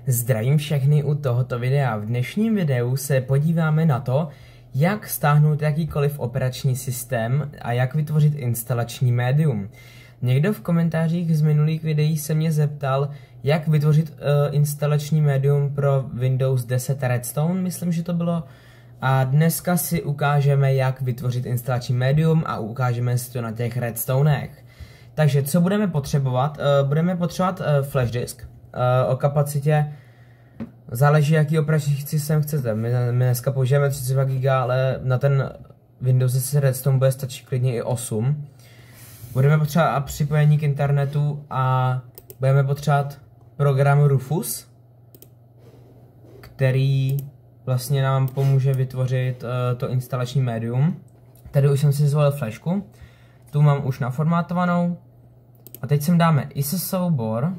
Zdravím všechny u tohoto videa. V dnešním videu se podíváme na to, jak stáhnout jakýkoliv operační systém a jak vytvořit instalační médium. Někdo v komentářích z minulých videí se mě zeptal, jak vytvořit instalační médium pro Windows 10 Redstone, myslím, že to bylo. A dneska si ukážeme, jak vytvořit instalační médium a ukážeme si to na těch Redstonech. Takže co budeme potřebovat? Budeme potřebovat flash disk. O kapacitě záleží, jaký operační systém chcete. My dneska použijeme 32 GB, ale na ten Windows 10 Redstone bude stačit klidně i 8. Budeme potřebovat připojení k internetu a budeme potřebovat program Rufus, který vlastně nám pomůže vytvořit to instalační médium. Tady už jsem si zvolil flashku, tu mám už naformátovanou. A teď sem dáme ISO soubor,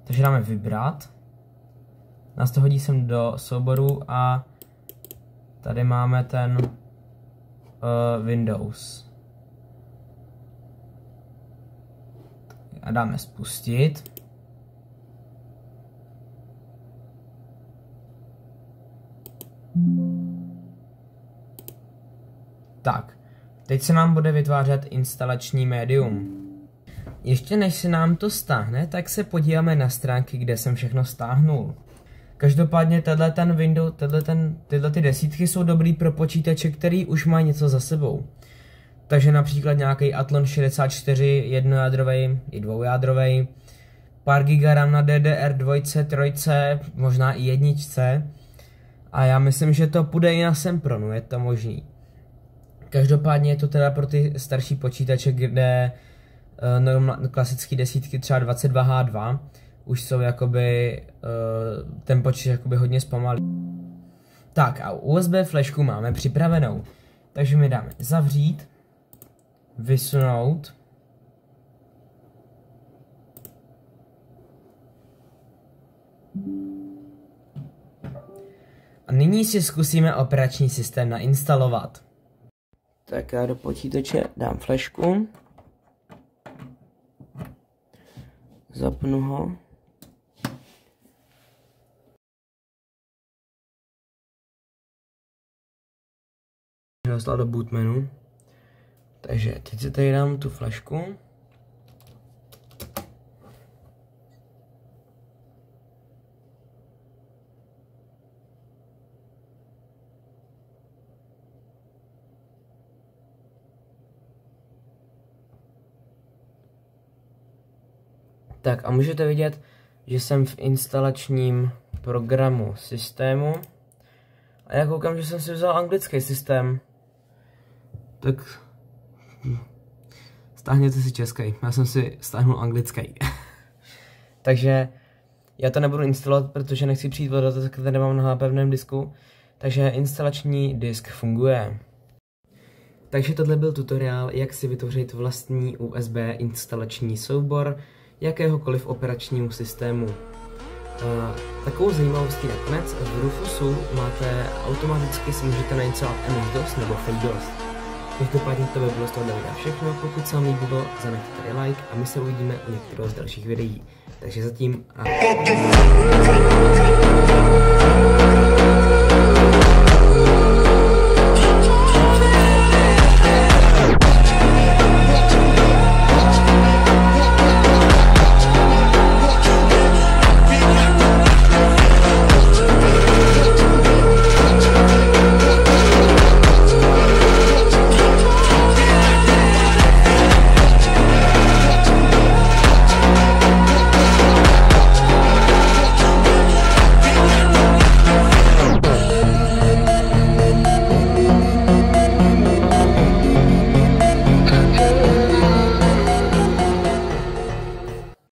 takže dáme vybrat. Nás to hodí sem do souboru a tady máme ten Windows. A dáme spustit. Tak, teď se nám bude vytvářet instalační médium. Ještě než se nám to stáhne, tak se podíváme na stránky, kde jsem všechno stáhnul. Každopádně tyhle ty desítky jsou dobrý pro počítače, který už má něco za sebou. Takže například nějaký Athlon 64 jednojádrový i dvoujádrový, pár giga RAM na DDR2, 3, možná i jedničce. A já myslím, že to půjde i na Sempronu, je to možný. Každopádně je to teda pro ty starší počítače, kde klasické desítky třeba 22H2 už jsou jakoby ten počítač jakoby hodně zpomalý. Tak a USB flashku máme připravenou. Takže my dáme zavřít, vysunout, a nyní si zkusíme operační systém nainstalovat. Tak já do počítače dám flashku, zapnu ho. Dostal do boot menu. Takže teď si tady dám tu flashku. Tak a můžete vidět, že jsem v instalačním programu systému. A já koukám, že jsem si vzal anglický systém. Tak stáhněte si český, já jsem si stáhnul anglický. Takže já to nebudu instalovat, protože nechci přijít o data, které nemám na pevném disku. Takže instalační disk funguje. Takže tohle byl tutoriál, jak si vytvořit vlastní USB instalační soubor jakéhokoliv operačnímu systému. Takovou zajímavostí nakonec, v Rufusu máte automaticky si můžete nainstalovat MS-DOS nebo FreeDOS. Každopádně to by bylo z tohoto videa všechno, pokud se vám líbilo, zanechte tady like a my se uvidíme u některého z dalších videí. Takže zatím ahoj.